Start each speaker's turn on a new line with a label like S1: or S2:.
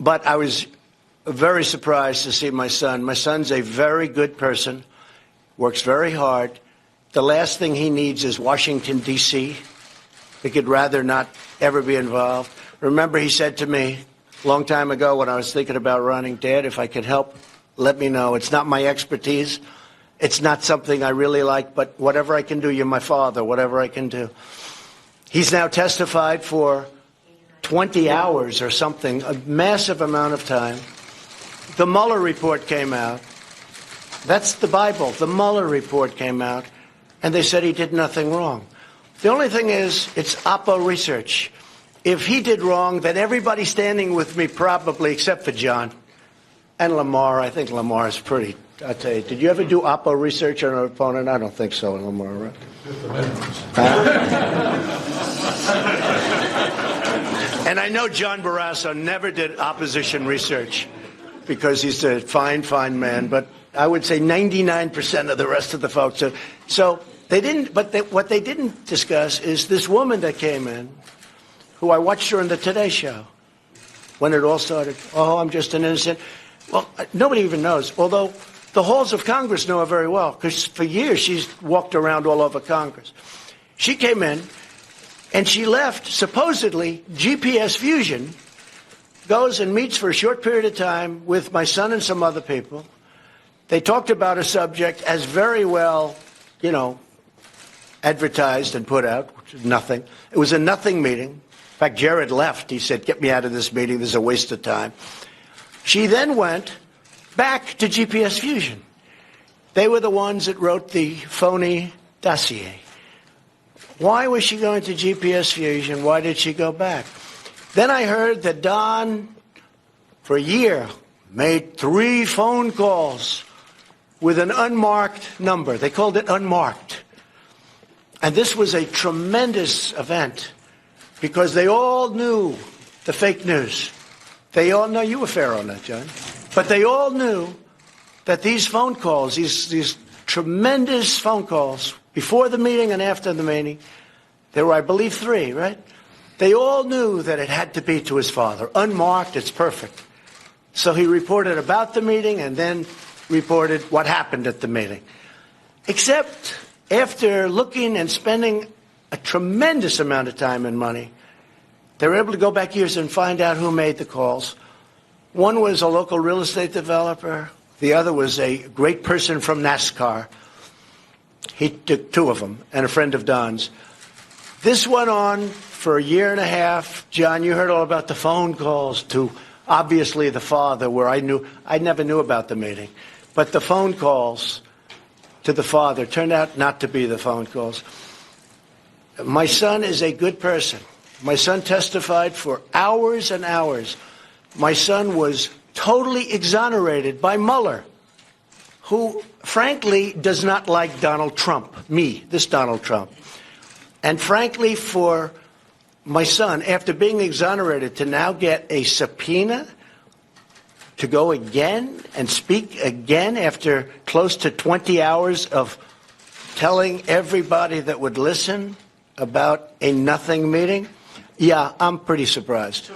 S1: But I was very surprised to see my son. My son's a very good person, works very hard. The last thing he needs is Washington, D.C. He could rather not ever be involved. Remember, he said to me a long time ago when I was thinking about running, Dad, if I could help, let me know. It's not my expertise. It's not something I really like, but whatever I can do, you're my father, whatever I can do. He's now testified for 20 hours or something, a massive amount of time. The Mueller report came out. That's the Bible. The Mueller report came out, and they said he did nothing wrong. The only thing is, it's Oppo research. If he did wrong, then everybody standing with me probably, except for John and Lamar. I think Lamar is pretty. I'll tell you, did you ever do Oppo research on an opponent? I don't think so, Lamar, right? And I know John Barrasso never did opposition research because he's a fine, fine man. But I would say 99% of the rest of the folks. So they didn't. But what they didn't discuss is this woman that came in, who I watched her on the Today Show when it all started. Oh, I'm just an innocent. Well, nobody even knows. Although the halls of Congress know her very well because for years she's walked around all over Congress. She came in. And she left, supposedly, GPS Fusion, goes and meets for a short period of time with my son and some other people. They talked about a subject as very well, advertised and put out, which is nothing. It was a nothing meeting. In fact, Jared left. He said, get me out of this meeting. This is a waste of time. She then went back to GPS Fusion. They were the ones that wrote the phony dossier. Why was she going to GPS Fusion? Why did she go back? Then I heard that Don, for a year, made 3 phone calls with an unmarked number. They called it unmarked. And this was a tremendous event because they all knew the fake news. They all know you were fair on that, John. But they all knew that these phone calls, these tremendous phone calls, before the meeting and after the meeting, there were, I believe, 3, right? They all knew that it had to be to his father. Unmarked, it's perfect. So he reported about the meeting and then reported what happened at the meeting. Except after looking and spending a tremendous amount of time and money, they were able to go back years and find out who made the calls. One was a local real estate developer. The other was a great person from NASCAR. He took 2 of them, and a friend of Don's. This went on for a year and a half. John, you heard all about the phone calls to, obviously, the father, where I never knew about the meeting. But the phone calls to the father turned out not to be the phone calls. My son is a good person. My son testified for hours and hours. My son was totally exonerated by Mueller, who, frankly, does not like Donald Trump, this Donald Trump. And frankly, for my son, after being exonerated, to now get a subpoena to go again and speak again after close to 20 hours of telling everybody that would listen about a nothing meeting, yeah, I'm pretty surprised.